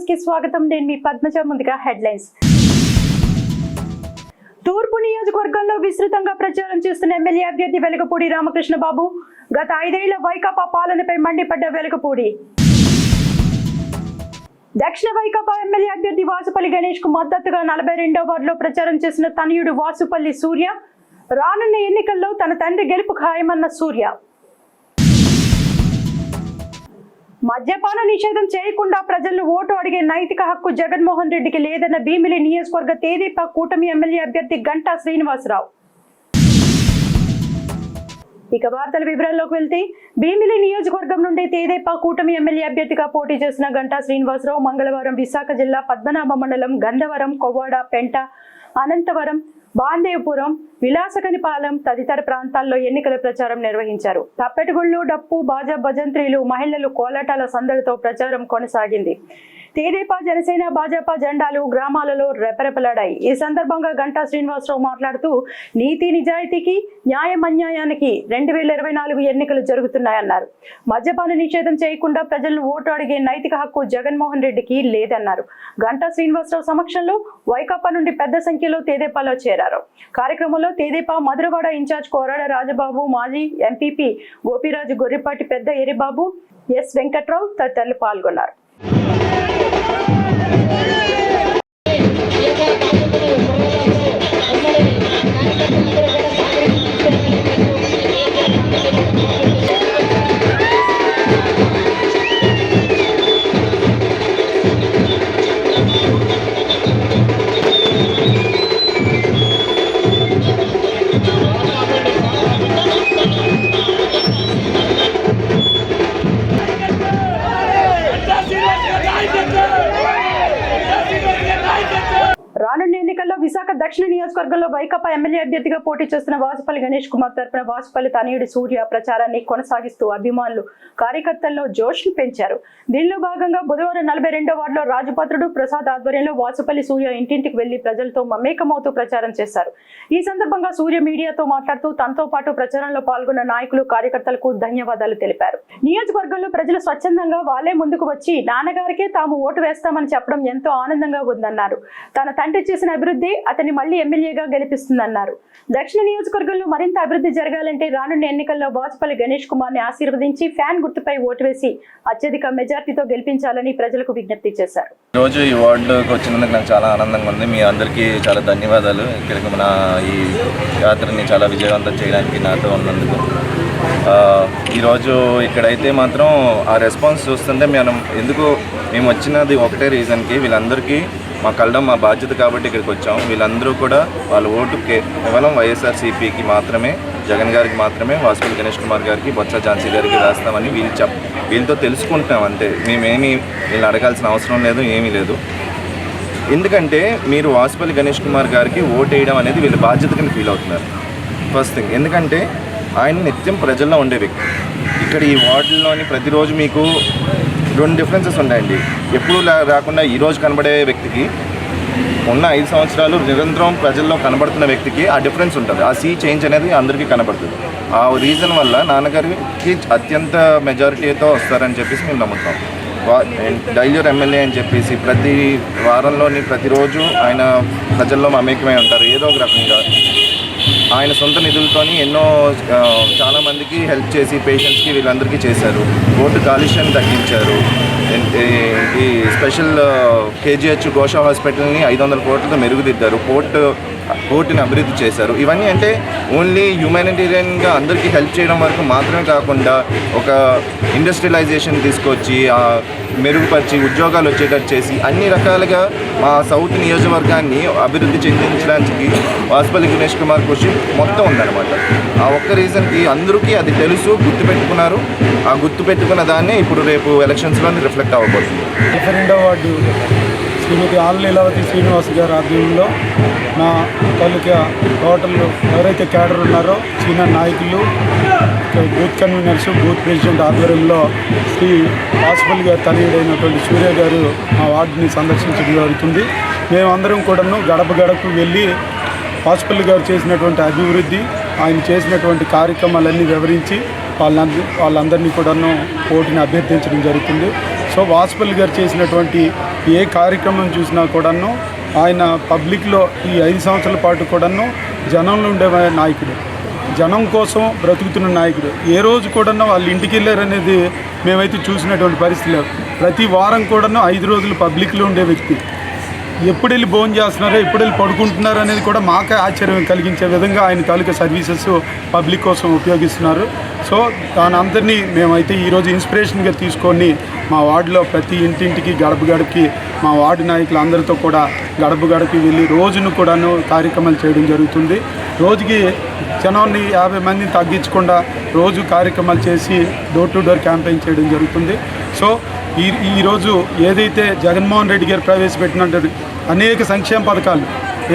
News కి స్వాగతం. నేను మీ పద్మజ. ముందుగా హెడ్లైన్స్. తూర్పు నియోజకవర్గంలో విస్తృతంగా ప్రచారం చేస్తున్న ఎమ్మెల్యే అభ్యర్థి వెలగపూడి రామకృష్ణ బాబు. గత 5 ఏళ్ల వైకాపా పాలనపై మండిపడ్డ వెలగపూడి. దక్షిణ వైకాపా ఎమ్మెల్యే అభ్యర్థి వాసుపల్లి గణేష్ కు మద్దతుగా 42వ వార్డులో ప్రచారం చేసిన తనయుడు వాసుపల్లి సూర్య. రానున్న ఎన్నికల్లో తన తండ్రి గెలుపు ఖాయమన్న సూర్య. మద్యపాన నిషేధం చేయకుండా ప్రజలను ఓటు అడిగే నైతిక హక్కు జగన్మోహన్ రెడ్డికి లేదన్న భీమిలి నియోజకవర్గ తెదేపా కూటమి ఎమ్మెల్యే అభ్యర్థి గంటా శ్రీనివాసరావు. ఇక వార్తల వివరాల్లోకి వెళ్తే, భీమిలి నియోజకవర్గం నుండి తెదేపా కూటమి ఎమ్మెల్యే అభ్యర్థిగా పోటీ చేసిన గంటా శ్రీనివాసరావు మంగళవారం విశాఖ జిల్లా పద్మనాభ మండలం గంధవరం, కొవ్వాడ, పెంట, అనంతవరం, బాందేవపురం, విలాసకనిపాలెం తదితర ప్రాంతాల్లో ఎన్నికల ప్రచారం నిర్వహించారు. తప్పెటగుళ్ళు, డప్పు, బాజా, భజంత్రీలు, మహిళలు కోలాటాల సందడితో ప్రచారం కొనసాగింది. తెదేపా, జనసేన, భాజపా జెండాలు గ్రామాలలో రెపరెపలాడాయి. ఈ సందర్భంగా గంటా శ్రీనివాసరావు మాట్లాడుతూ, నీతి నిజాయితీకి, న్యాయమన్యాయానికి 2024 ఎన్నికలు జరుగుతున్నాయన్నారు. మద్యపాన నిషేధం చేయకుండా ప్రజలను ఓటు అడిగే నైతిక హక్కు జగన్మోహన్ రెడ్డికి లేదన్నారు. గంటా శ్రీనివాసరావు సమక్షంలో వైకాపా నుండి పెద్ద సంఖ్యలో తెదేపాలో చేరారు. కార్యక్రమంలో తెదేపా మధురవాడ ఇన్ఛార్జ్ కోరాడ రాజబాబు, మాజీ ఎంపీపీ గోపిరాజు, గొర్రెపాటి పెద్ద ఎరిబాబు, ఎస్ వెంకట్రావు తదితరులు పాల్గొన్నారు. రానున్న ఎన్నికల్లో విశాఖ దక్షిణ నియోజకవర్గంలో వైకాపా ఎమ్మెల్యే అభ్యర్థిగా పోటీ చేస్తున్న వాసుపల్లి గణేష్ కుమార్ తరపున వాసుపల్లి తనయుడి సూర్య ప్రచారాన్ని కొనసాగిస్తూ అభిమానులు, కార్యకర్తల్లో జోష్ను పెంచారు. దీనిలో భాగంగా బుధవారం 42వ వార్డులో రాజపత్రుడు ప్రసాద్ ఆధ్వర్యంలో వాసుపల్లి సూర్య ఇంటింటికి వెళ్లి ప్రజలతో మమేకమవుతూ ప్రచారం చేశారు. ఈ సందర్భంగా సూర్య మీడియాతో మాట్లాడుతూ తనతో పాటు ప్రచారంలో పాల్గొన్న నాయకులు, కార్యకర్తలకు ధన్యవాదాలు తెలిపారు. నియోజకవర్గంలో ప్రజలు స్వచ్ఛందంగా వాళ్లే ముందుకు వచ్చి నాన్నగారికే తాము ఓటు వేస్తామని చెప్పడం ఎంతో ఆనందంగా ఉందన్నారు. తన తండ్రి చేసిన అభివృద్ధి అతన్ని మళ్లీ ఎమ్మెల్యేగా గెలిపిస్తుందన్నారు. దక్షిణ నియోజకవర్గంలో మరింత అభివృద్ధి జరగాలంటే రానున్న ఎన్నికల్లో వాసుపల్లి గణేష్ కుమార్ ని ఆశీర్వదించి ఫ్యాన్ గుర్తుపై ఓటు వేసి అత్యధిక మెజార్టీతో గెలిపించాలని ప్రజలకు విజ్ఞప్తి చేశారు. రోజు ఈ వార్డుకి వచ్చినందుకు నాకు చాలా ఆనందంగా ఉంది. మీ అందరికీ చాలా ధన్యవాదాలు. ఇక్కడికి మన ఈ యాత్రని చాలా విజయవంతం చేయడానికి నాతో ఉన్నందుకు. ఈరోజు ఇక్కడైతే మాత్రం ఆ రెస్పాన్స్ చూస్తుంటే మేము వచ్చినది ఒకటే రీజన్కి, వీళ్ళందరికీ మా కళ్ళం మా బాధ్యత కాబట్టి ఇక్కడికి వచ్చాం. వీళ్ళందరూ కూడా వాళ్ళ ఓటు కేవలం వైఎస్ఆర్సీపీకి మాత్రమే, జగన్ గారికి మాత్రమే, వాసుపల్లి గణేష్ కుమార్ గారికి, బొత్స ఝాన్సీ గారికి వేస్తామని వీళ్ళతో తెలుసుకుంటున్నాం అంతే. మేమేమీ వీళ్ళని అడగాల్సిన అవసరం లేదు, ఏమీ లేదు. ఎందుకంటే మీరు వాసుపల్లి గణేష్ కుమార్ గారికి ఓటు వేయడం అనేది వీళ్ళ బాధ్యత కింద ఫీల్ అవుతున్నారు. ఫస్ట్ థింగ్, ఎందుకంటే ఆయన నిత్యం ప్రజల్లో ఉండే వ్యక్తి. ఇక్కడ ఈ వార్డులోని ప్రతిరోజు మీకు 2 డిఫరెన్సెస్ ఉంటాయండి. ఎప్పుడు రాకుండా ఈరోజు కనబడే వ్యక్తికి, ఉన్న 5 సంవత్సరాలు నిరంతరం ప్రజల్లో కనబడుతున్న వ్యక్తికి ఆ డిఫరెన్స్ ఉంటుంది. ఆ సీ చేంజ్ అనేది అందరికీ కనబడుతుంది. ఆ రీజన్ వల్ల నాన్నగారికి అత్యంత మెజారిటీతో వస్తారని చెప్పేసి మేము నమ్ముతాం. డైల్యూర్ ఎమ్మెల్యే అని చెప్పేసి ప్రతి వారంలోని ప్రతిరోజు ఆయన ప్రజల్లో మమేకమై ఉంటారు. ఏదో ఒక రకంగా ఆయన సొంత నిధులతోని చాలామందికి హెల్ప్ చేసి పేషెంట్స్కి వీళ్ళందరికీ చేశారు. ఓటు కాలుష్యాన్ని తగ్గించారు. ఈ స్పెషల్ కేజీహెచ్ గోషా హాస్పిటల్ని 500 కోట్లతో మెరుగుదిద్దారు. పోర్టుని అభివృద్ధి చేశారు. ఇవన్నీ అంటే ఓన్లీ హ్యూమానిటేరియన్గా అందరికీ హెల్ప్ చేయడం వరకు మాత్రమే కాకుండా ఒక ఇండస్ట్రియలైజేషన్ తీసుకొచ్చి మెరుగుపరిచి ఉద్యోగాలు వచ్చేటట్టు చేసి అన్ని రకాలుగా మా సౌత్ నియోజకవర్గాన్ని అభివృద్ధి చెందించడానికి వాసుపల్లి గణేష్ కుమార్ కృషి మొత్తం ఉందన్నమాట. ఆ ఒక్క రీజన్కి అందరికీ అది తెలుసు, గుర్తుపెట్టుకున్నారు. ఆ గుర్తుపెట్టుకున్న దాన్ని ఇప్పుడు రేపు ఎలక్షన్స్లో రిఫ్లెక్ట్ అవ్వబోతుంది. 22వ వార్డు శ్రీమతి ఆల్ లీలావతి శ్రీనివాస్ గారి ఆధ్వర్యంలో నా తాలూకా టోటల్ ఎవరైతే క్యాడర్ ఉన్నారో సీనియర్ నాయకులు, బూత్ కన్వీనర్స్, బూత్ ప్రెసిడెంట్ ఆధ్వర్యంలో శ్రీ వాసుపల్లి గారి తనయుడైనటువంటి సూర్య గారు మా వార్డుని సందర్శించడం జరుగుతుంది. మేమందరం కూడాను గడప గడపకు వెళ్ళి వాసుపల్లి గారు చేసినటువంటి అభివృద్ధి, ఆయన చేసినటువంటి కార్యక్రమాలన్నీ వివరించి వాళ్ళందరినీ కూడాను ఓటుని అభ్యర్థించడం జరుగుతుంది. సో వాసుపల్లి గారు చేసినటువంటి ఏ కార్యక్రమం చూసినా కూడాను ఆయన పబ్లిక్లో ఈ 5 సంవత్సరాల పాటు కూడాను జనంలో ఉండే నాయకుడు, జనం కోసం బ్రతుకుతున్న నాయకుడు. ఏ రోజు కూడాను వాళ్ళు ఇంటికి వెళ్ళారనేది మేమైతే చూసినటువంటి పరిస్థితి లేదు. ప్రతి వారం కూడాను 5 రోజులు పబ్లిక్లో ఉండే వ్యక్తి. ఎప్పుడు వెళ్ళి భోజనం చేస్తున్నారో, ఎప్పుడు వెళ్ళి పడుకుంటున్నారో అనేది కూడా మాకే ఆశ్చర్యం కలిగించే విధంగా ఆయన తాలూకా సర్వీసెస్ పబ్లిక్ కోసం ఉపయోగిస్తున్నారు. సో దాని అందరినీ మేమైతే ఈరోజు ఇన్స్పిరేషన్గా తీసుకొని మా వార్డులో ప్రతి ఇంటింటికి గడప గడపకి మా వార్డు నాయకులు అందరితో కూడా గడప గడపకి వెళ్ళి రోజును కూడాను కార్యక్రమాలు చేయడం జరుగుతుంది. రోజుకి జనాన్ని 50 మందిని తగ్గించకుండా రోజు కార్యక్రమాలు చేసి డోర్ టు డోర్ క్యాంపెయిన్ చేయడం జరుగుతుంది. సో ఈరోజు ఏదైతే జగన్మోహన్ రెడ్డి గారు ప్రవేశపెట్టినట్టు అనేక సంక్షేమ పథకాలు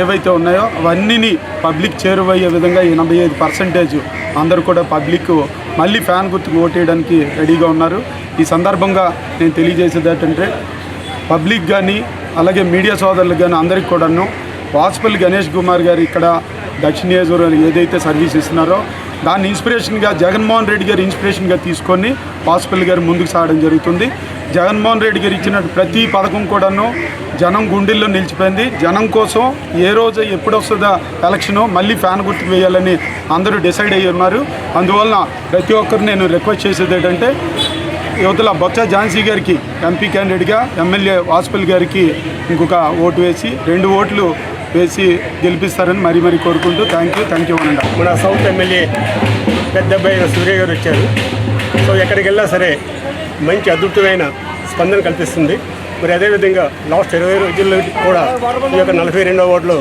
ఏవైతే ఉన్నాయో అవన్నీ పబ్లిక్ చేరువయ్యే విధంగా 85% అందరూ కూడా పబ్లిక్ మళ్ళీ ఫ్యాన్ గుర్తుకు ఓటేయడానికి రెడీగా ఉన్నారు. ఈ సందర్భంగా నేను తెలియజేసేది ఏంటంటే పబ్లిక్ కానీ అలాగే మీడియా సోదరులకు కానీ అందరికీ కూడాను వాసుపల్లి గణేష్ కుమార్ గారు ఇక్కడ దక్షిణ నియోజకవర్గంలో ఏదైతే సర్వీస్ ఇస్తున్నారో దాన్ని ఇన్స్పిరేషన్గా జగన్మోహన్ రెడ్డి గారు ఇన్స్పిరేషన్గా తీసుకొని వాసుపల్లి గారు ముందుకు సాగడం జరుగుతుంది. జగన్మోహన్ రెడ్డి గారు ఇచ్చిన ప్రతి పథకం కూడాను జనం గుండెల్లో నిలిచిపోయింది. జనం కోసం ఏ రోజు ఎప్పుడు వస్తుందో ఎలక్షను మళ్ళీ ఫ్యాన్ గుర్తుకు వేయాలని అందరూ డిసైడ్ అయ్యి ఉన్నారు. అందువలన ప్రతి ఒక్కరు నేను రిక్వెస్ట్ చేసేది ఏంటంటే యువతల బొత్స ఝాన్సీ గారికి ఎంపీ క్యాండిడేట్గా, ఎమ్మెల్యే వాసుపల్లి గారికి ఇంకొక ఓటు వేసి 2 ఓట్లు వేసి గెలిపిస్తారని మరీ కోరుకుంటూ థ్యాంక్ యూ అనండి. మన సౌత్ ఎమ్మెల్యే పెద్ద అబ్బాయి సూర్య గారు వచ్చారు. సో ఎక్కడికి వెళ్ళినా సరే మంచి అద్భుతమైన స్పందన కల్పిస్తుంది. మరి అదేవిధంగా లాస్ట్ 20 రోజుల్లో కూడా ఈ యొక్క 42వ వార్డులో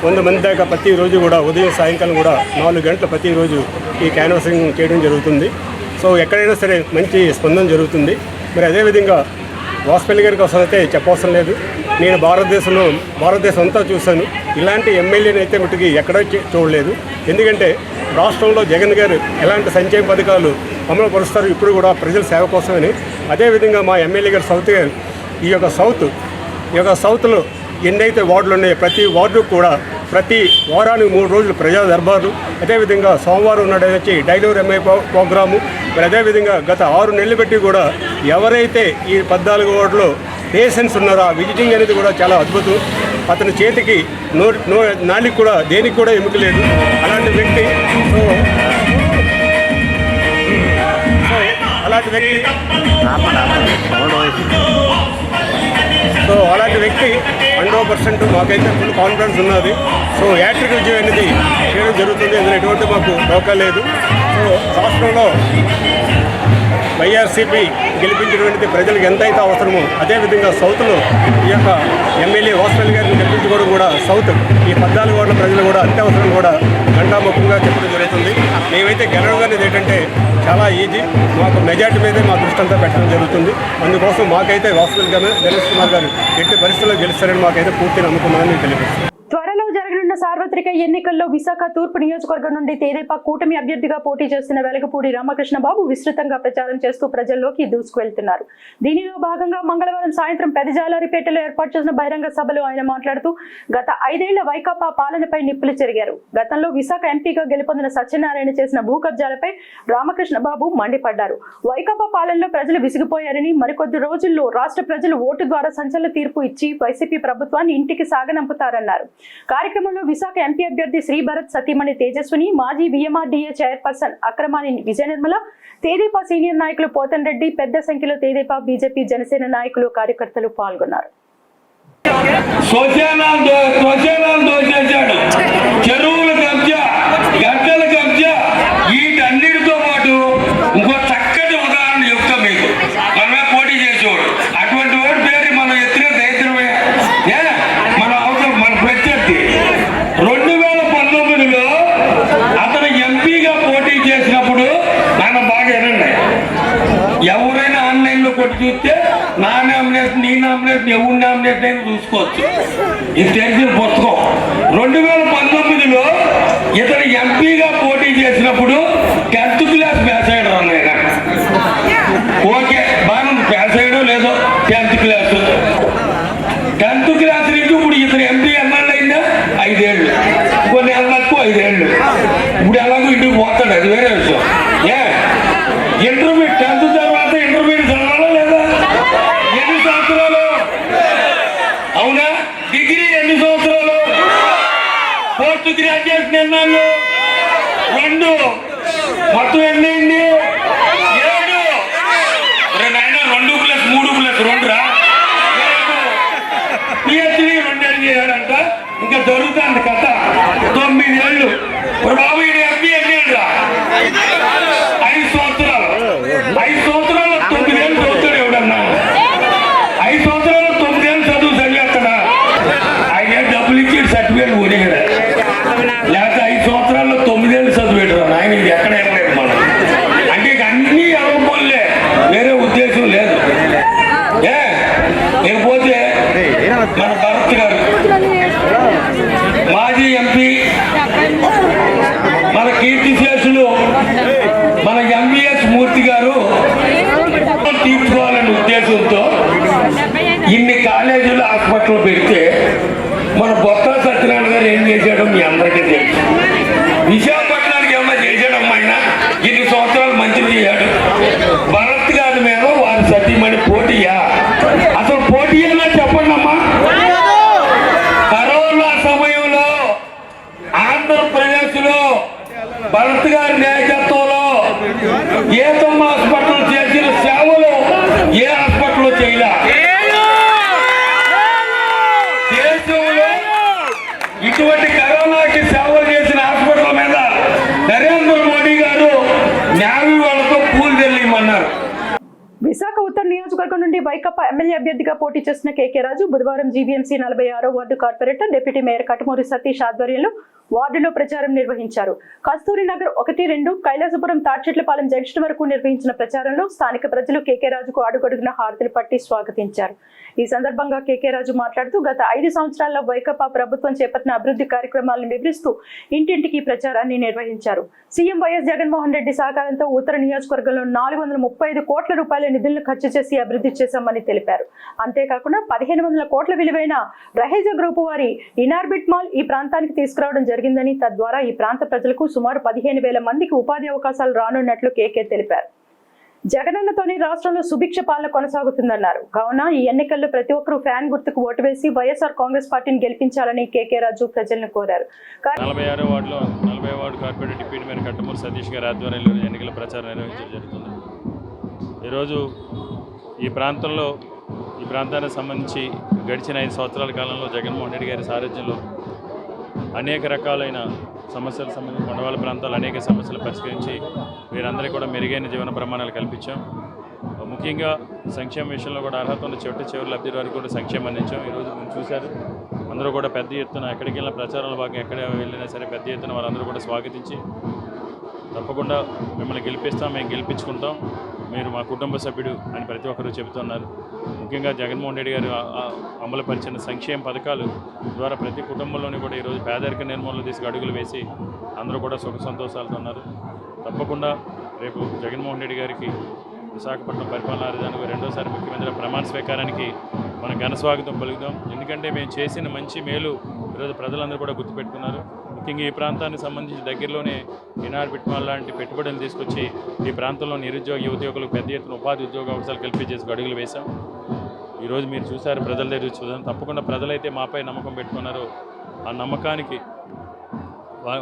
100 మంది దాకా ప్రతిరోజు కూడా ఉదయం సాయంకాలం కూడా 4 గంటలు ప్రతిరోజు ఈ క్యాన్వాసింగ్ చేయడం జరుగుతుంది. సో ఎక్కడైనా సరే మంచి స్పందన జరుగుతుంది. మరి అదేవిధంగా వాసుపల్లి గారి కోసం అయితే చెప్పవసరం లేదు. నేను భారతదేశం అంతా చూశాను. ఇలాంటి ఎమ్మెల్యేని అయితే మటుకి ఎక్కడా చూడలేదు. ఎందుకంటే రాష్ట్రంలో జగన్ గారు ఎలాంటి సంక్షేమ పథకాలు అమలు పరుస్తారు ఇప్పుడు కూడా ప్రజల సేవ కోసమని. అదేవిధంగా మా ఎమ్మెల్యే గారు సౌత్ గారు ఈ యొక్క సౌత్లో ఎన్నైతే వార్డులు ఉన్నాయో ప్రతి వార్డు కూడా ప్రతి వారానికి 3 రోజులు ప్రజా దర్బారు, అదేవిధంగా సోమవారం నాడు వచ్చి డైలీ ఎంఐ ప్రోగ్రాము. మరి అదేవిధంగా గత 6 నెలలు బట్టి కూడా ఎవరైతే ఈ 14 వార్డులో పేషెంట్స్ ఉన్నారో ఆ విజిటింగ్ అనేది కూడా చాలా అద్భుతం. అతని చేతికి నాలికి కూడా దేనికి కూడా ఎముక లేదు. అలాంటి వ్యక్తి అలాంటి వ్యక్తి 100% మాకైతే ఫుల్ కాన్ఫిడెన్స్ ఉన్నది. సో యాట్రిక్ విజయం అనేది చేయడం జరుగుతుంది. అందులో ఎటువంటి మాకు డోకా లేదు. సో రాష్ట్రంలో వైఆర్సీపీ గెలిపించినటువంటి ప్రజలకు ఎంతైతే అవసరమో అదేవిధంగా సౌత్లో ఈ యొక్క ఎమ్మెల్యే వాసుపల్లి గారిని గెలిపించుకోవడం కూడా సౌత్ ఈ 14 వార్డుల ప్రజలు కూడా అత్యవసరం కూడా గంటాముఖంగా చెప్పడం జరుగుతుంది. మేమైతే గెలవడం అనేది ఏంటంటే చాలా ఈజీ. మాకు మెజార్టీ మీదే మా దృష్టి అంతా పెట్టడం జరుగుతుంది. అందుకోసం మాకైతే వాసుపల్లి గణేష్ కుమార్ గారు ఎట్టి పరిస్థితుల్లో గెలుస్తారని మాకైతే పూర్తి నమ్మకం అని తెలియజేస్తుంది. త్వరలో జరగనున్న సార్వత్రిక ఎన్నికల్లో విశాఖ తూర్పు నియోజకవర్గం నుండి తెదేపా కూటమి అభ్యర్థిగా పోటీ చేస్తున్న వెలగపూడి రామకృష్ణ బాబు విస్తృతంగా ప్రచారం చేస్తూ ప్రజల్లోకి దూసుకువెళ్తున్నారు. దీనిలో భాగంగా మంగళవారం సాయంత్రం పెదజాలారిపేటలో ఏర్పాటు చేసిన బహిరంగ సభలో ఆయన మాట్లాడుతూ గత 5 ఏళ్ల వైకాపా పాలనపై నిప్పులు చెరిగారు. గతంలో విశాఖ ఎంపీగా గెలుపొందిన సత్యనారాయణ చేసిన భూ కబ్జాలపై రామకృష్ణ బాబు మండిపడ్డారు. వైకాపా పాలనలో ప్రజలు విసిగిపోయారని మరికొద్ది రోజుల్లో రాష్ట్ర ప్రజలు ఓటు ద్వారా సంచలన తీర్పు ఇచ్చి వైసీపీ ప్రభుత్వాన్ని ఇంటికి సాగనంపుతారన్నారు. కార్యక్రమంలో విశాఖ ఎంపీ అభ్యర్థి శ్రీభరత్ సతీమణి తేజస్విని, మాజీ VMRDA చైర్పర్సన్ అక్రమాని విజయనిర్మల, తెదేపా సీనియర్ నాయకులు పోతన్ రెడ్డి, పెద్ద సంఖ్యలో తెదేపా, బీజేపీ, జనసేన నాయకులు, కార్యకర్తలు పాల్గొన్నారు. చెరువుల కబ్జా, గడ్డల కబ్జా, వీటన్నిటితో పాటు ఇంకో చక్కటి ఉదాహరణ చెప్తా మీకు. మనమే పోటీ చేసేవాడు అటువంటి వాడు పేరు మనం ఎత్తిన దైత్రమే. మన అవసరం మన ప్రత్యర్థి 2019లో అతను ఎంపీగా పోటీ చేసినప్పుడు నన్ను బాగా వినండి. ఎవరైనా ఆన్లైన్లో కొట్టి చూస్తే నా నామినేషన్ నీ నామినేషన్ ఎవరి నామినేషన్ అయినా చూసుకోవచ్చు. ఇది తెలిసిన పుస్తకం. 2019లో ఇతను ఎంపీగా పోటీ చేసినప్పుడు 10th క్లాస్ పాస్ అయ్యాడు అన్నయ్య. ఓకే బాగా పాస్ అయ్యాడో లేదో 10th క్లాస్. 10th క్లాస్ నుంచి ఇప్పుడు ఇతను ఎంపీ ఎన్నాళ్ళు అయిందా? 5 ఏళ్ళు. కొన్ని నెలలకు 5 ఏళ్ళు. ఇప్పుడు ఎలాగో ఇంటికి పోతాడు, అది వేరే విషయం. ఇంటర్మీడియట్ 10th తర్వాత ఇంటర్మీడియట్ చదవాలా లేదా? 8 సంవత్సరాలు ఎంతమంది గ్రాడ్యుయేట్స్ ఎన్నాళ్ళు 2 మొత్తం ఎన్నైంది 7 నాయన 2+3+2 రా పిహెచ్డి 2 ఏళ్ళు చేయాలంట ఇంకా దొరుకుతుంది కథ 9 ఏళ్ళు ఇప్పుడు బాబు ఇది ఎంపీ ఎన్ని రా 5 సంవత్సరాలు 5 సంవత్సరాలు 9 ఏళ్ళు చదువుతాడు ఎవడన్నా 5 సంవత్సరాలు 9 ఏళ్ళు చదువు చదివేస్తాడా ఆయన డబ్బులు ఇచ్చి సర్టిఫికేట్ ఊరేగడా లేకపోతే 5 సంవత్సరాల్లో 9 ఏళ్ళు చదివేటరా ఆయన ఇది ఎక్కడ లేదు మనం అంటే ఇక అన్నీ అవ్వలే వేరే ఉద్దేశం లేదు లేకపోతే మన భరత్ గారు మాజీ ఎంపీ మన కీర్తిశేషులు మన ఎంవిఎస్ మూర్తి గారు తీర్చుకోవాలనే ఉద్దేశంతో ఇన్ని కాలేజీలు హాస్పిటల్ పెడితే మన బొత్స సత్యనారాయణ గారు ఏం చేశాడో మీ అందరికీ తెలుసు విశాఖపట్నానికి ఏమన్నా చేశాడమ్మా ఆయన ఇన్ని సంవత్సరాలు మంచిది చేశాడు భరత్ గారి మీద వారి సతీమణి పోటీయా అసలు పోటీ ఎలా చెప్పండి అమ్మా కరోనా సమయంలో ఆంధ్రప్రదేశ్లో భరత్ గారి నాయకత్వంలో ఏతమ్మ హాస్పిటల్ చేసిన సేవలు ఏ హాస్పిటల్లో చేయలే దేశంలో ఇటువంటి కరోనాకి సేవలు చేసిన హాస్పిటల్ మీద నరేంద్ర మోడీ గారు న్యాయ వాళ్ళతో పూలు తెలియమన్నారు. విశాఖ ఉత్తర నియోజకవర్గం నుండి వైకాపా ఎమ్మెల్యే అభ్యర్థిగా పోటీ చేసిన కేకే రాజు బుధవారం జీవీఎంసీ 46వ ward corporator deputy mayor Katumuri Satish ఆధ్వర్యంలో వార్డులో ప్రచారం నిర్వహించారు. కస్తూరి నగర్ 1-2 కైలాసపురం తాడ్చెట్లపాలెం జంక్షన్ వరకు నిర్వహించిన ప్రచారంలో స్థానిక ప్రజలు కేకే రాజుకు అడుగడుగున హారతులు పట్టి స్వాగతించారు. ఈ సందర్భంగా కేకే రాజు మాట్లాడుతూ గత 5 సంవత్సరాల్లో వైకాపా ప్రభుత్వం చేపట్టిన అభివృద్ధి కార్యక్రమాలను వివరిస్తూ ఇంటింటికి ప్రచారాన్ని నిర్వహించారు. సీఎం వైఎస్ జగన్మోహన్ రెడ్డి సహకారంతో ఉత్తర నియోజకవర్గంలో 435 కోట్ల రూపాయల నిధులను ఖర్చు చేసి అభివృద్ధి చేశామని తెలిపారు. అంతేకాకుండా 1500 కోట్ల విలువైన రహేజా గ్రూపు వారి ఇనార్బిట్ మాల్ ఈ ప్రాంతానికి తీసుకురావడం జరిగిందని, తద్వారా ఈ ప్రాంత ప్రజలకు సుమారు 15,000 మందికి ఉపాధి అవకాశాలు రానున్నట్లు కేకే తెలిపారు. జగనన్నతోనే రాష్ట్రంలో సుభిక్ష పాలన కొనసాగుతుందన్నారు. కావున ఈ ఎన్నికల్లో ప్రతి ఒక్కరూ ఫ్యాన్ గుర్తుకు ఓటు వేసి వైఎస్ఆర్ కాంగ్రెస్ పార్టీని గెలిపించాలని కేకే రాజు ప్రజలను కోరారు. 46వ వార్డులో 40వ ward corporator deputy mayor Katumuri Satish గారి ఆధ్వర్యంలో ఎన్నికల ప్రచారం నిర్వహించడం జరుగుతుంది. ఈరోజు ఈ ప్రాంతానికి సంబంధించి గడిచిన 5 సంవత్సరాల కాలంలో జగన్మోహన్ రెడ్డి గారి సారథ్యంలో అనేక రకాలైన సమస్యలకు సంబంధించి కొండవాళ్ళ ప్రాంతాలు అనేక సమస్యలు పరిష్కరించి వీరందరికీ కూడా మెరుగైన జీవన ప్రమాణాలు కల్పించాం. ముఖ్యంగా సంక్షేమ విషయంలో కూడా అర్హత ఉన్న చివరి లబ్ధి వారికి కూడా సంక్షేమం అందించాం. ఈరోజు మీరు చూశారు, అందరూ కూడా పెద్ద ఎత్తున ఎక్కడికి వెళ్ళిన ప్రచారంలో భాగంగా ఎక్కడ వెళ్ళినా సరే పెద్ద ఎత్తున వాళ్ళందరూ కూడా స్వాగతించి తప్పకుండా మిమ్మల్ని గెలిపిస్తాం, మేము గెలిపించుకుంటాం, మీరు మా కుటుంబ సభ్యుడు అని ప్రతి ఒక్కరూ చెబుతున్నారు. ముఖ్యంగా జగన్మోహన్ రెడ్డి గారు అమలుపరిచిన సంక్షేమ పథకాలు ద్వారా ప్రతి కుటుంబంలోని కూడా ఈరోజు పేదరిక నిర్మూలన తీసుకు అడుగులు వేసి అందరూ కూడా సుఖ సంతోషాలతో ఉన్నారు. తప్పకుండా రేపు జగన్మోహన్ రెడ్డి గారికి విశాఖపట్నం పరిపాలనా రాజధానికి రెండోసారి ముఖ్యమంత్రి ప్రమాణ స్వీకారానికి మనం ఘన స్వాగతం పలుకుదాం. ఎందుకంటే మేము చేసిన మంచి మేలు ఈరోజు ప్రజలందరూ కూడా గుర్తుపెట్టుకున్నారు. ముఖ్యంగా ఈ ప్రాంతానికి సంబంధించి దగ్గరలోనే ఇనార్బిట్ మాల్ లాంటి పెట్టుబడులు తీసుకొచ్చి ఈ ప్రాంతంలో నిరుద్యోగ యువతలకు పెద్ద ఎత్తున ఉపాధి ఉద్యోగ అవకాశాలు కల్పించేసి అడుగులు వేశాం. ఈరోజు మీరు చూశారు, ప్రజల దగ్గర చూసాం. తప్పకుండా ప్రజలైతే మాపై నమ్మకం పెట్టుకున్నారో ఆ నమ్మకానికి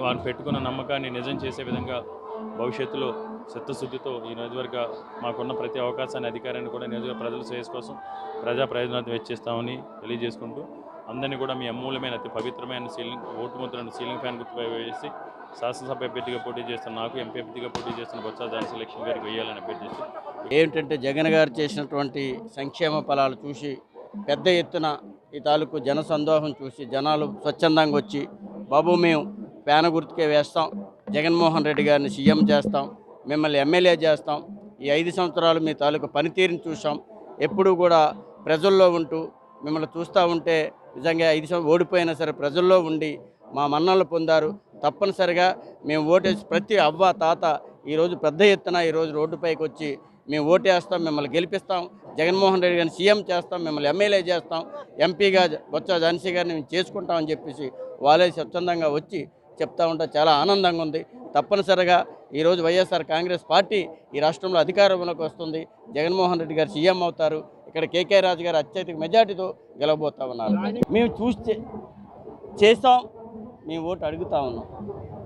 వారు పెట్టుకున్న నమ్మకాన్ని నిజం చేసే విధంగా భవిష్యత్తులో చిత్తశుద్ధితో ఈ నియోజకవర్గ మాకున్న ప్రతి అవకాశాన్ని అధికారాన్ని కూడా నియోజకవర్గ ప్రజల శ్రేయస్ కోసం ప్రజా ప్రయోజనాలు వెచ్చిస్తామని తెలియజేసుకుంటూ అందరినీ కూడా మీ అమూల్యమైన అతి పవిత్రమైన ఓటు ముద్రను సీలింగ్ ఫ్యాన్ గుర్తుపై వేసి శాసనసభ అభ్యర్థిగా పోటీ చేస్తున్న నాకు, ఎంపీ అభ్యర్థిగా పోటీ చేస్తున్న బొత్స ఝాన్సీ లక్ష్మి గారికి వేయాలని అభ్యర్థిస్తూ ఏమిటంటే జగన్ గారు చేసినటువంటి సంక్షేమ ఫలాలు చూసి పెద్ద ఎత్తున ఈ తాలూకు జన సందోహం చూసి జనాలు స్వచ్ఛందంగా వచ్చి బాబు మేము ఫ్యాన్ గుర్తుకే వేస్తాం, జగన్మోహన్ రెడ్డి గారిని సీఎం చేస్తాం, మిమ్మల్ని ఎమ్మెల్యే చేస్తాం, ఈ 5 సంవత్సరాలు మీ తాలూకు పనితీరుని చూసాం, ఎప్పుడూ కూడా ప్రజల్లో ఉంటూ మిమ్మల్ని చూస్తూ ఉంటే నిజంగా 5 సంవత్సరాలు ఓడిపోయినా సరే ప్రజల్లో ఉండి మా మన్ననలు పొందారు. తప్పనిసరిగా మేము ఓటేసి ప్రతి అవ్వ తాత ఈరోజు పెద్ద ఎత్తున ఈరోజు రోడ్డుపైకి వచ్చి మేము ఓటేస్తాం, మిమ్మల్ని గెలిపిస్తాం, జగన్మోహన్ రెడ్డి గారిని సీఎం చేస్తాం, మిమ్మల్ని ఎమ్మెల్యే చేస్తాం, ఎంపీగా బొత్స ఝాన్సీ గారిని మేము చేసుకుంటామని చెప్పేసి వాళ్ళే స్వచ్ఛందంగా వచ్చి చెప్తా ఉంటే చాలా ఆనందంగా ఉంది. తప్పనిసరిగా ఈరోజు వైఎస్ఆర్ కాంగ్రెస్ పార్టీ ఈ రాష్ట్రంలో అధికారంలోకి వస్తుంది, జగన్మోహన్ రెడ్డి గారు సీఎం అవుతారు, ఇక్కడ కేకే రాజు గారు అత్యధిక మెజార్టీతో గెలవబోతా ఉన్నారు. మేము చేస్తాం, మేము ఓటు అడుగుతా ఉన్నాం.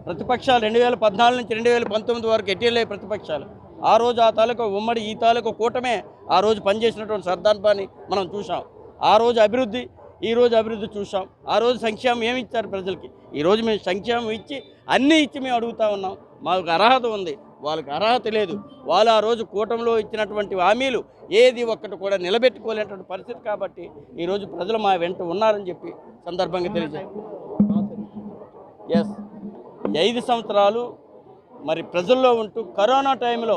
ప్రతిపక్షాలు 2014 నుంచి 2019 వరకు ఎట్టిలే ప్రతిపక్షాలు ఆ రోజు ఆ తాలూకా ఉమ్మడి ఈ తాలూకా కూటమే ఆ రోజు పనిచేసినటువంటి సందర్భాన్ని మనం చూసాం. ఆ రోజు అభివృద్ధి ఈ రోజు అభివృద్ధి చూసాం. ఆ రోజు సంక్షేమం ఏమి ఇచ్చారు ప్రజలకి, ఈరోజు మేము సంక్షేమం ఇచ్చి అన్నీ ఇచ్చి మేము అడుగుతా ఉన్నాం. మాకు అర్హత ఉంది, వాళ్ళకి అర్హత లేదు. వాళ్ళు ఆ రోజు కూటమిలో ఇచ్చినటువంటి హామీలు ఏది ఒక్కటి కూడా నిలబెట్టుకోలేనటువంటి పరిస్థితి. కాబట్టి ఈరోజు ప్రజలు మా వెంట ఉన్నారని చెప్పి సందర్భంగా ఎస్ 5 సంవత్సరాలు మరి ప్రజల్లో ఉంటూ కరోనా టైంలో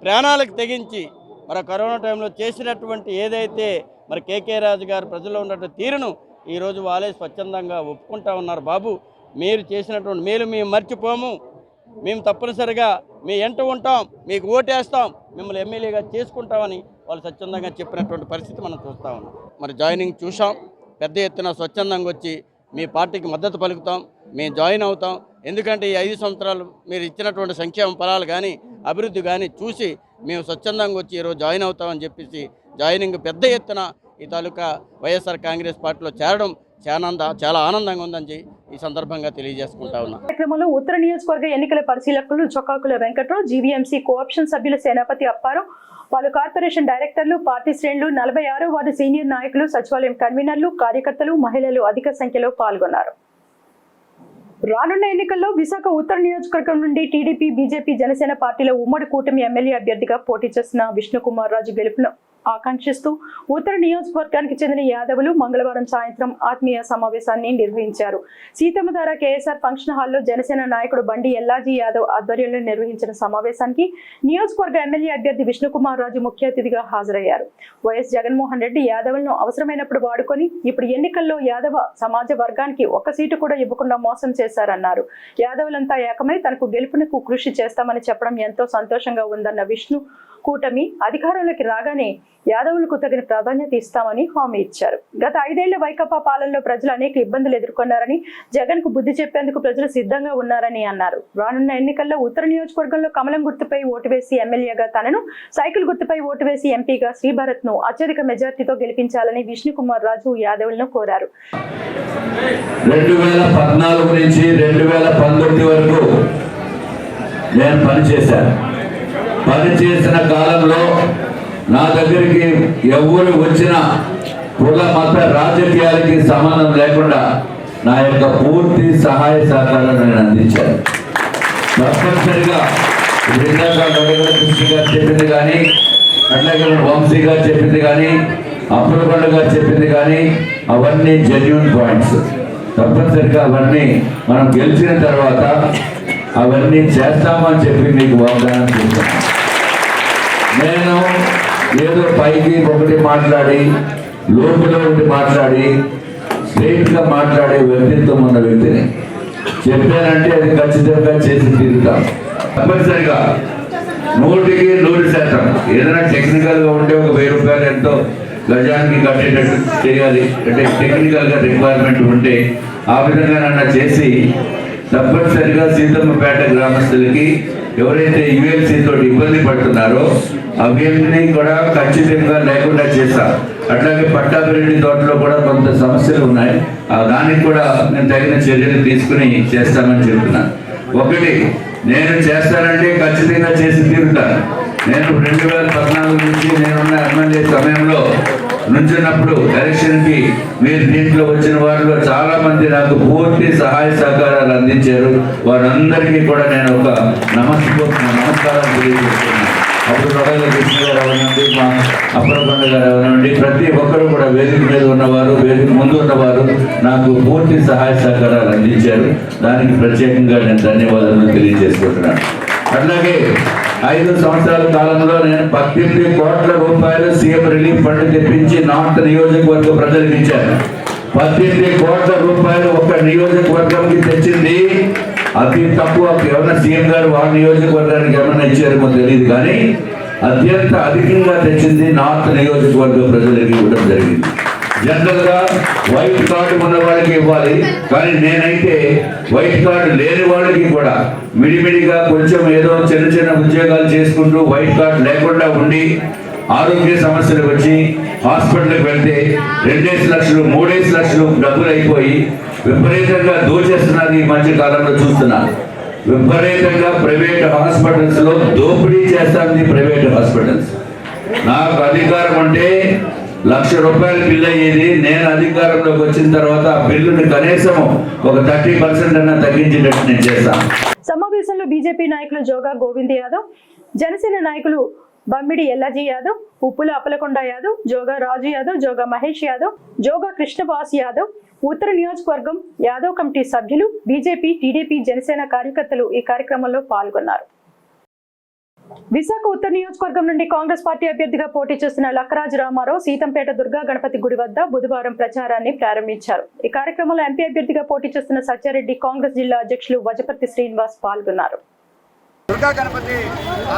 ప్రాణాలకు తెగించి మరి కరోనా టైంలో చేసినటువంటి ఏదైతే మరి కేకే రాజు గారు ప్రజల్లో ఉన్నటువంటి తీరును ఈరోజు వాళ్ళే స్వచ్ఛందంగా ఒప్పుకుంటా ఉన్నారు. బాబు మీరు చేసినటువంటి మేలు మేము మర్చిపోము, మేము తప్పనిసరిగా మీ ఎంట ఉంటాం, మీకు ఓటేస్తాం, మిమ్మల్ని ఎమ్మెల్యేగా చేసుకుంటామని వాళ్ళు స్వచ్ఛందంగా చెప్పినటువంటి పరిస్థితి మనం చూస్తూ ఉన్నాం. మరి జాయినింగ్ చూసాం, పెద్ద ఎత్తున స్వచ్ఛందంగా వచ్చి మీ పార్టీకి మద్దతు పలుకుతాం, మేము జాయిన్ అవుతాం. ఎందుకంటే ఈ 5 సంవత్సరాలు మీరు ఇచ్చినటువంటి సంక్షేమ ఫలాలు కానీ అభివృద్ధి కానీ చూసి మేము స్వచ్ఛందంగా వచ్చి ఈరోజు జాయిన్ అవుతామని చెప్పేసి జాయినింగ్ పెద్ద ఎత్తున ఈ తాలూకా వైఎస్ఆర్ కాంగ్రెస్ పార్టీలో చేరడం చాలా ఆనందంగా ఉందని ఈ సందర్భంగా తెలియజేసుకుంటా ఉన్నా. కార్యక్రమంలో ఉత్తర నియోజకవర్గ ఎన్నికల పరిశీలకులు చొక్కాకుల వెంకట్రావు, జీవీఎంసీ కోఆప్షన్ సభ్యులు సేనాపతి అప్పారావు, పలు కార్పొరేషన్ డైరెక్టర్లు, పార్టీ శ్రేణులు, 46వ వార్డు సీనియర్ నాయకులు, సచివాలయం కన్వీనర్లు, కార్యకర్తలు, మహిళలు అధిక సంఖ్యలో పాల్గొన్నారు. రానున్న ఎన్నికల్లో విశాఖ ఉత్తర నియోజకవర్గం నుండి టీడీపీ, బీజేపీ, జనసేన పార్టీల ఉమ్మడి కూటమి ఎమ్మెల్యే అభ్యర్థిగా పోటీ చేసిన విష్ణుకుమార్ రాజు గెలుపును ఆకాంక్షిస్తూ ఉత్తర నియోజకవర్గానికి చెందిన యాదవులు మంగళవారం సాయంత్రం ఆత్మీయ సమావేశాన్ని నిర్వహించారు. సీతమ్మధార కేఎస్ఆర్ ఫంక్షన్ హాల్లో జనసేన నాయకుడు బండి ఎల్లాజీ యాదవ్ ఆధ్వర్యంలో నిర్వహించిన సమావేశానికి నియోజకవర్గ ఎమ్మెల్యే అభ్యర్థి విష్ణుకుమార్ రాజు ముఖ్య అతిథిగా హాజరయ్యారు. వైఎస్ జగన్మోహన్ రెడ్డి యాదవులను అవసరమైనప్పుడు వాడుకొని ఇప్పుడు ఎన్నికల్లో యాదవ సమాజ వర్గానికి ఒక్క సీటు కూడా ఇవ్వకుండా మోసం చేశారన్నారు. యాదవులంతా ఏకమై తనకు గెలుపునకు కృషి చేస్తామని చెప్పడం ఎంతో సంతోషంగా ఉందన్న విష్ణు, కూటమి అధికారంలోకి రాగానే యాదవులకు తగిన ప్రాధాన్యత ఇస్తామని హామీ ఇచ్చారు. గత 5 ఏళ్ల వైకాపా పాలనలో ప్రజలు అనేక ఇబ్బందులు ఎదుర్కొన్నారని, జగన్ కు బుద్ధి చెప్పేందుకు ప్రజలు సిద్ధంగా ఉన్నారని అన్నారు. రానున్న ఎన్నికల్లో ఉత్తర నియోజకవర్గంలో కమలం గుర్తుపై ఓటు వేసి ఎమ్మెల్యేగా తనను, సైకిల్ గుర్తుపై ఓటు వేసి ఎంపీగా శ్రీభరత్ ను అత్యధిక మెజార్టీతో గెలిపించాలని విష్ణుకుమార్ రాజు యాదవులను కోరారు. 2014 నుంచి 2019 వరకు నేను పనిచేసిన కాలంలో నా దగ్గరికి ఎవరు వచ్చినా కుల మత రాజకీయాలకి సంబంధం లేకుండా నా యొక్క పూర్తి సహాయ సహకారాలు నేను అందించాను. తప్పనిసరిగా కృష్ణ గారు చెప్పింది కానీ, అట్లాగే వంశీ గారు చెప్పింది కానీ, అప్పులకొండ గారు చెప్పింది కానీ అవన్నీ జెన్యూన్ పాయింట్స్. తప్పనిసరిగా అవన్నీ మనం గెలిచిన తర్వాత అవన్నీ చేస్తామని చెప్పి మీకు వాగ్దానం చేస్తాను. నేను ఏదో పైకి ఒకటి మాట్లాడి లోపల ఒకటి మాట్లాడి స్ట్రైట్గా మాట్లాడే వ్యక్తిత్వం ఉన్న వ్యక్తిని చెప్పానంటే అది ఖచ్చితంగా చేసి తీరుతాం. తప్పనిసరిగా 100% ఏదైనా టెక్నికల్గా ఉంటే ఒక 1000 రూపాయలు ఎంతో గజానికి కట్టేటట్టు చేయాలి. అంటే టెక్నికల్గా రిక్వైర్మెంట్ ఉంటే ఆ విధంగా నన్ను చేసి తప్పనిసరిగా సీతమ్మపేట గ్రామస్తులకి ఎవరైతే యుఎల్సీ తోటి ఇబ్బంది పడుతున్నారో అవన్నీ కూడా ఖచ్చితంగా లేకుండా చేస్తా. అట్లాగే పట్టాభిరెడ్డి తోటలో కూడా కొంత సమస్యలు ఉన్నాయి, దానికి కూడా నేను తగిన చర్యలు తీసుకుని చేస్తామని చెప్తున్నాను. ఒకటి నేను చేస్తానంటే ఖచ్చితంగా చేసి తీరుతాను. నేను 2014 నుంచి నేనున్న ఎమ్మెల్యే సమయంలో నుంచున్నప్పుడు ఎలక్షన్కి మీరు దీంట్లో వచ్చిన వారిలో చాలా మంది నాకు పూర్తి సహాయ సహకారాలు అందించారు. వారందరికీ కూడా నేను ఒక నమస్కారం తెలియజేస్తున్నాను. అప్పుడు రొడల కృష్ణ గారు అవనండి, మా అప్పలకొండ గారు అవనండి, ప్రతి ఒక్కరు కూడా వేదిక మీద ఉన్నవారు, వేదిక ముందు ఉన్నవారు నాకు పూర్తి సహాయ సహకారాలు అందించారు. దానికి ప్రత్యేకంగా నేను ధన్యవాదాలు తెలియజేసుకుంటున్నాను. అట్లాగే 5 సంవత్సరాల కాలంలో నేను 18 కోట్ల రూపాయలు సీఎం రిలీఫ్ ఫండ్ తెప్పించి నార్త్ నియోజకవర్గ ప్రజలకు ఇచ్చాను. 18 కోట్ల రూపాయలు ఒక నియోజకవర్గంకి తెచ్చింది అతి తక్కువ. ఎవరైనా సీఎం గారు వారి నియోజకవర్గానికి ఏమైనా ఇచ్చారేమో తెలియదు, కానీ అత్యంత అధికంగా తెచ్చింది నార్త్ నియోజకవర్గ ప్రజలకి ఇవ్వడం జరిగింది. జనరల్గా వైట్ కార్డు ఉన్న వాళ్ళకి ఇవ్వాలి, కానీ నేనైతే వైట్ కార్డు లేని వాళ్ళకి కూడా విడివిడిగా కొంచెం ఏదో చిన్న చిన్న ఉద్యోగాలు చేసుకుంటూ వైట్ కార్డు లేకుండా ఉండి ఆరోగ్య సమస్యలు వచ్చి హాస్పిటల్కి వెళ్తే 2 లక్షలు 3 లక్షలు డబ్బులు అయిపోయి విపరీతంగా దోచేస్తున్నారు ఈ మధ్య కాలంలో చూస్తున్నాను. విపరీతంగా ప్రైవేట్ హాస్పిటల్స్ లో దోపిడీ చేస్తాంది ప్రైవేట్ హాస్పిటల్స్. నాకు అధికారం అంటే ₹1,00,000 బిల్లు అయ్యేది. నేను అధికారంలోకి వచ్చిన తర్వాత ఆ బిల్లుని కనీసం ఒక 30% అన్నా తగ్గించేటట్టు నేను చేస్తాను. సమావేశంలో బీజేపీ నాయకులు జోగా గోవింద్ యాదవ్, జనసేన నాయకులు బమ్మిడి ఎల్లాజీ యాదవ్, ఉప్పుల అప్పలకొండ యాదవ్, జోగా రాజు యాదవ్, జోగా మహేష్ యాదవ్, జోగా కృష్ణవాస్ యాదవ్, ఉత్తర నియోజకవర్గం యాదవ్ కమిటీ సభ్యులు, బీజేపీ, టీడీపీ, జనసేన కార్యకర్తలు ఈ కార్యక్రమంలో పాల్గొన్నారు. విశాఖ ఉత్తర నియోజకవర్గం నుండి కాంగ్రెస్ పార్టీ అభ్యర్థిగా పోటీ చేస్తున్న లక్కరాజు రామారావు సీతంపేట దుర్గా గణపతి గుడి వద్ద బుధవారం ప్రచారాన్ని ప్రారంభించారు. ఈ కార్యక్రమంలో ఎంపీ అభ్యర్థిగా పోటీ చేస్తున్న సత్యారెడ్డి, కాంగ్రెస్ జిల్లా అధ్యక్షులు వజపర్తి శ్రీనివాస్ పాల్గొన్నారు. దుర్గా గణపతి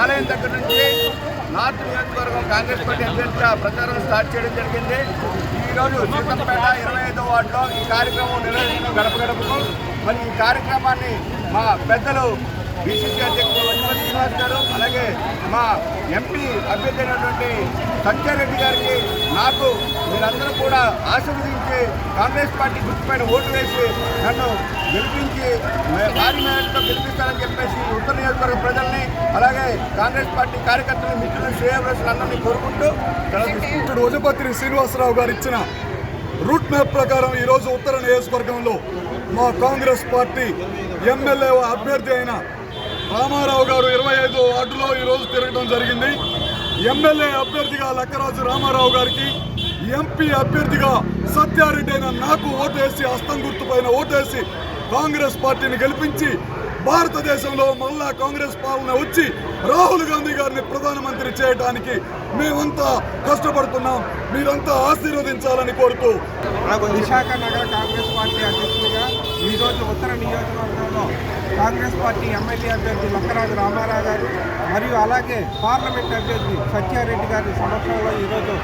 ఆలయం దగ్గర నుంచి నార్త్ నియోజకవర్గం కాంగ్రెస్ పార్టీ అభ్యర్థిగా ప్రచారం స్టార్ట్ చేయడం జరిగింది. ఈరోజు సీతంపేట 25వ వార్డులో ఈ కార్యక్రమం నిర్వహించిన గడప గడపకు. మరి ఈ కార్యక్రమాన్ని మా పెద్దలు బీసీసీ అధ్యక్షులు వజపర్తి శ్రీనివాస్ గారు, అలాగే మా ఎంపీ అభ్యర్థి అయినటువంటి సత్యారెడ్డి గారికి, నాకు మీరందరూ కూడా ఆశీర్వదించి కాంగ్రెస్ పార్టీ గుర్తుపైన ఓటు వేసి నన్ను గెలిపించి భారీ మేరతో గెలిపిస్తారని చెప్పేసి ఉత్తర నియోజకవర్గ ప్రజల్ని, అలాగే కాంగ్రెస్ పార్టీ కార్యకర్తలు, మిత్రులు, శ్రేయోభిలాషులందరినీ కోరుకుంటూ ఇప్పుడు వజపర్తి శ్రీనివాసరావు గారు ఇచ్చిన రూట్ మ్యాప్ ప్రకారం ఈరోజు ఉత్తర నియోజకవర్గంలో మా కాంగ్రెస్ పార్టీ ఎమ్మెల్యే అభ్యర్థి అయిన రామారావు గారు 25వ వార్డులో ఈరోజు తిరగడం జరిగింది. ఎమ్మెల్యే అభ్యర్థిగా లక్కరాజు రామారావు గారికి, ఎంపీ అభ్యర్థిగా సత్యారెడ్డి అయిన నాకు ఓటేసి, హస్తం గుర్తుపైన ఓటేసి కాంగ్రెస్ పార్టీని గెలిపించి భారతదేశంలో మళ్ళా కాంగ్రెస్ పాలన వచ్చి రాహుల్ గాంధీ గారిని ప్రధానమంత్రి చేయడానికి మేమంతా కష్టపడుతున్నాం. మీరంతా ఆశీర్వదించాలని కోరుతూ విశాఖ నగర కాంగ్రెస్ పార్టీ అధ్యక్షుడిగా ఈరోజు ఉత్తర నియోజకవర్గంలో కాంగ్రెస్ పార్టీ ఎమ్మెల్యే అభ్యర్థి లక్కరాజు రామారావు గారు మరియు అలాగే పార్లమెంట్ అభ్యర్థి సత్యారెడ్డి గారి సమక్షంలో ఈరోజు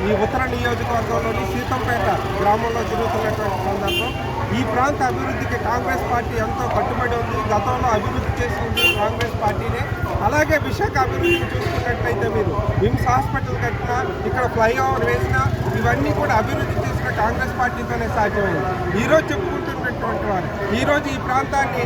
ఈ ఉత్తర నియోజకవర్గంలోని సీతంపేట గ్రామంలో జరుగుతున్నటువంటి సందర్భం. ఈ ప్రాంత అభివృద్ధికి కాంగ్రెస్ పార్టీ ఎంతో కట్టుబడి ఉంది. గతంలో అభివృద్ధి చేసింది కాంగ్రెస్ పార్టీనే. అలాగే విశాఖ అభివృద్ధిని చూసుకున్నట్లయితే మీరు విమ్స్ హాస్పిటల్ కట్టినా, ఇక్కడ ఫ్లైఓవర్ వేసినా, ఇవన్నీ కూడా అభివృద్ధి చేసిన కాంగ్రెస్ పార్టీతోనే సాధ్యమైంది. ఈరోజు చెప్పుకుంటున్నటువంటి వారు ఈరోజు ఈ ప్రాంతాన్ని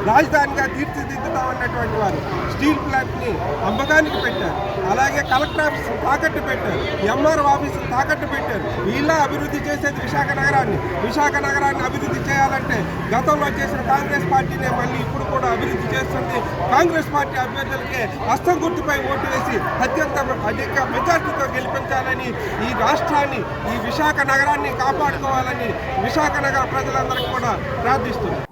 రాజధానిగా తీర్చిదిద్దుతామన్నటువంటి వారు స్టీల్ ప్లాంట్ని అమ్మకానికి పెట్టారు. అలాగే కలెక్టర్ ఆఫీస్ తాకట్టు పెట్టారు, ఎంఆర్ఓ ఆఫీసు తాకట్టు పెట్టారు. వీళ్ళ అభివృద్ధి చేసేది విశాఖ నగరాన్ని. విశాఖ నగరాన్ని అభివృద్ధి చేయాలంటే గతంలో చేసిన కాంగ్రెస్ పార్టీనే మళ్ళీ ఇప్పుడు కూడా అభివృద్ధి చేస్తుంది. కాంగ్రెస్ పార్టీ అభ్యర్థులకే హస్తం గుర్తుపై ఓటు వేసి అధిక మెజార్టీతో గెలిపించాలని, ఈ రాష్ట్రాన్ని, ఈ విశాఖ నగరాన్ని కాపాడుకోవాలని విశాఖ నగర ప్రజలందరికీ కూడా ప్రార్థిస్తున్నారు.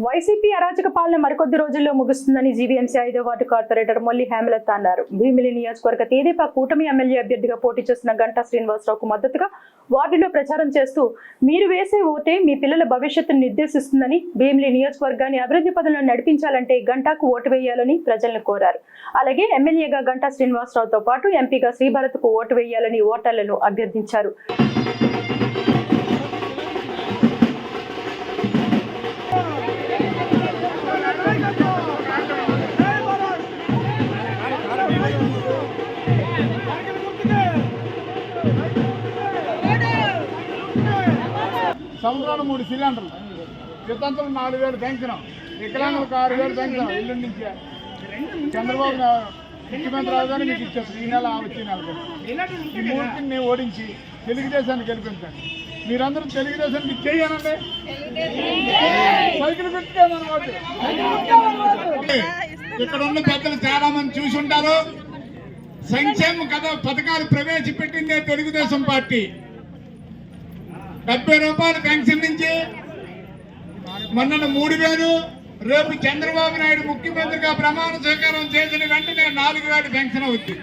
వైసీపీ అరాచక పాలన మరికొద్ది రోజుల్లో ముగుస్తుందని జీవీఎంసీ 5వ వార్డు కార్పొరేటర్ మొల్లి హేమలత అన్నారు. భీమిలి నియోజకవర్గ తెదేపా కూటమి ఎమ్మెల్యే అభ్యర్థిగా పోటీ చేస్తున్న గంటా శ్రీనివాసరావుకు మద్దతుగా వార్డులో ప్రచారం చేస్తూ మీరు వేసే ఓటే మీ పిల్లల భవిష్యత్తును నిర్దేశిస్తుందని, భీమిలి నియోజకవర్గాన్ని అభివృద్ధి పదంలో నడిపించాలంటే గంటాకు ఓటు వేయాలని ప్రజలను కోరారు. అలాగే ఎమ్మెల్యేగా గంటా శ్రీనివాసరావుతో పాటు ఎంపీగా శ్రీభరత్కు ఓటు వేయాలని ఓటర్లను అభ్యర్థించారు. సంవత్సరాలు 3 సిలిండర్లు, వితంతులు 4,000 పెన్షన్, వికలాంగులకు 6,000 పెన్షన్. ఇల్లు నుంచి చంద్రబాబు ముఖ్యమంత్రి రాజధాని మీకు ఇచ్చేస్తారు. ఈ నెల వచ్చే నెలకు ఈ మూర్తిని నేను ఓడించి తెలుగుదేశాన్ని గెలిపించండి. మీరందరూ తెలుగుదేశానికి చేయనండి. సైకిల్ పెట్టుకోమన్నమాట. ఇక్కడ ఉన్న పెద్దలు చాలా మంది చూసి ఉంటారు. సంక్షేమ పథకాలు ప్రవేశపెట్టిందే తెలుగుదేశం పార్టీ. 70 రూపాయలు పెన్షన్ నుంచి మొన్న 3,000, రేపు చంద్రబాబు నాయుడు ముఖ్యమంత్రిగా ప్రమాణ స్వీకారం చేసిన వెంటనే 4,000 పెన్షన్ అవుతుంది.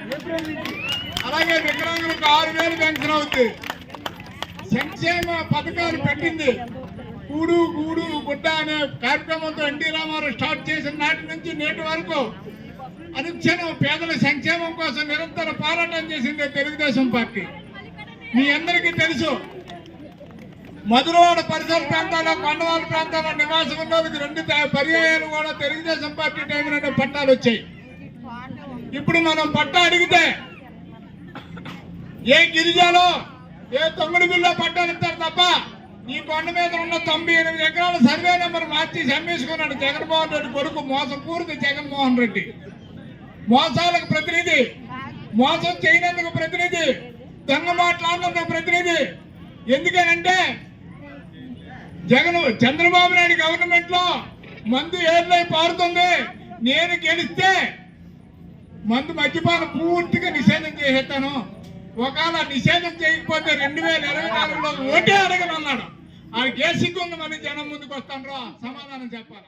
అలాగే వికలాంగులకు 6,000 పెన్షన్ అవుతుంది. సంక్షేమ పథకాలు పెట్టింది. కూడు గూడు గుడ్డ అనే కార్యక్రమంతో ఎన్టీ రామారావు స్టార్ట్ చేసిన నాటి నుంచి నేటి వరకు అనుక్షణం పేదల సంక్షేమం కోసం నిరంతర పోరాటం చేసింది తెలుగుదేశం పార్టీ. మీ అందరికీ తెలుసు, మధురవాడ పరిసర ప్రాంతాల్లో, కొండవాళ్ళ ప్రాంతాల్లో నివాసం ఉన్న వాళ్ళకి 2 పర్యాయాలు కూడా తెలుగుదేశం పార్టీ టైంలోనే పట్టాలు వచ్చాయి. ఇప్పుడు మనం పట్టా అడిగితే ఏ గిరిజలో, ఏ తొమ్మిడి బిల్లో పట్టాలు ఇస్తారు తప్ప నీ కొండ మీద ఉన్న 98 ఎకరాల సర్వే నెంబర్ మార్చి అమ్మేసుకున్నాడు జగన్మోహన్ రెడ్డి కొడుకు మోసపూరిత జగన్మోహన్ రెడ్డి. మోసాలకు ప్రతినిధి, మోసం చేయనందుకు ప్రతినిధి, దొంగ మాట్లాడినందుకు ప్రతినిధి. ఎందుకనంటే చంద్రబాబు నాయుడు గవర్నమెంట్ లో మందు ఏర్లై పారుతుంది. నేను గెలిస్తే మందు మద్యపానం పూర్తిగా నిషేధం చేసేస్తాను. ఒకవేళ నిషేధం చేయకపోతే 2024లో ఓటే అడగనన్నాడు. ఆ కేసుకు మన జనం ముందుకు వస్తాను, సమాధానం చెప్పాలి.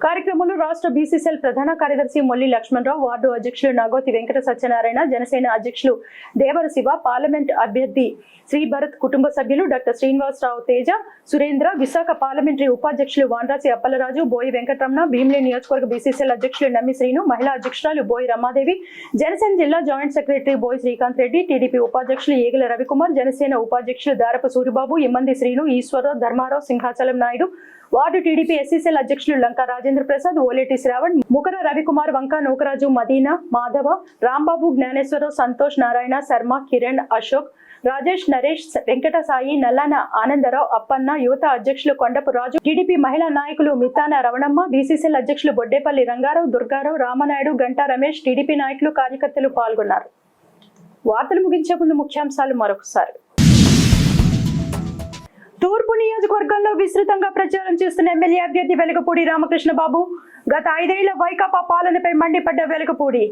కార్యక్రమంలో రాష్ట్ర బీసీసీఎల్ ప్రధాన కార్యదర్శి మొల్లి లక్ష్మణరావు, వార్డు అధ్యక్షులు నాగోతి వెంకట సత్యనారాయణ, జనసేన అధ్యక్షులు దేవర శివ, పార్లమెంట్ అభ్యర్థి శ్రీ భరత్ కుటుంబ సభ్యులు డాక్టర్ శ్రీనివాసరావు, తేజ, సురేంద్ర, విశాఖ పార్లమెంటరీ ఉపాధ్యక్షులు వాండ్రాసి అప్పలరాజు, బోయి వెంకటరమణ, భీమిలి నియోజకవర్గ బీసీసీఎల్ అధ్యక్షులు నమ్మి శ్రీను, మహిళా అధ్యక్షురాలు బోయి రమాదేవి, జనసేన జిల్లా జాయింట్ సెక్రటరీ బోయి శ్రీకాంత్ రెడ్డి, టీడీపీ ఉపాధ్యక్షులు ఏగల రవికుమార్, జనసేన ఉపాధ్యక్షులు Darapu Suribabu, Immandi Srinu, Eswararao, Dharmarao, Simhachalam Naidu, ward TDP SCCL అధ్యక్షులు లంకా రాజేంద్ర ప్రసాద్, ఓలేటి శ్రావణ్, ముకర రవికుమార్, వంక నూకరాజు, మదీనా, మాధవ, రాంబాబు, జ్ఞానేశ్వరరావు, సంతోష్, నారాయణ, శర్మ, కిరణ్, అశోక్, రాజేష్, నరేష్, వెంకట సాయి, నల్లాన ఆనందరావు, అప్పన్న, యువత అధ్యక్షులు కొండపు రాజు, టీడీపీ మహిళా నాయకులు మితాన రవణమ్మ, బీసీసీఎల్ అధ్యక్షులు బొడ్డేపల్లి రంగారావు, దుర్గారావు, రామనాయుడు, గంటా రమేష్, టీడీపీ నాయకులు, కార్యకర్తలు పాల్గొన్నారు. వార్తలు ముగించే ముందు ముఖ్యాంశాలు మరొకసారి. తూర్పు నియోజకవర్గంలో విస్తృతంగా ప్రచారం చేస్తున్న ఎమ్మెల్యే అభ్యర్థి వెలగపూడి రామకృష్ణ బాబు. గత 5 ఏళ్ల వైకాపా పాలనపై మండిపడ్డ వెలగపూడి.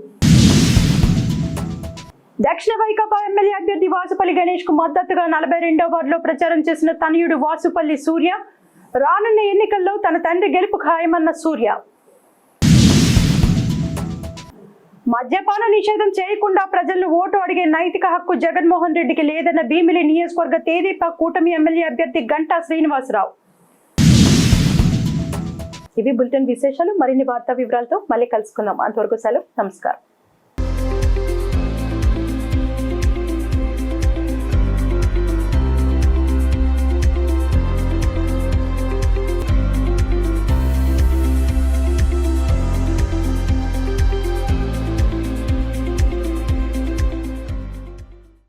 దక్షిణ వైకాపా ఎమ్మెల్యే అభ్యర్థి వాసుపల్లి గణేష్ కు మద్దతుగా 42వ వార్డులో ప్రచారం చేసిన తనయుడు వాసుపల్లి సూర్య. రానున్న ఎన్నికల్లో తన తండ్రి గెలుపు ఖాయమన్న సూర్య. మద్యపాన నిషేధం చేయకుండా ప్రజలను ఓటు అడిగే నైతిక హక్కు జగన్మోహన్ రెడ్డికి లేదన్న భీమిలి నియోజకవర్గ తెదేపా కూటమి ఎమ్మెల్యే అభ్యర్థి గంటా శ్రీనివాసరావు. ఇవి బులెటిన్ విశేషాలు. మరిన్ని వార్తా వివరాలతో మళ్ళీ కలుసుకుందాం. అంతవరకు సెలవు. నమస్కారం.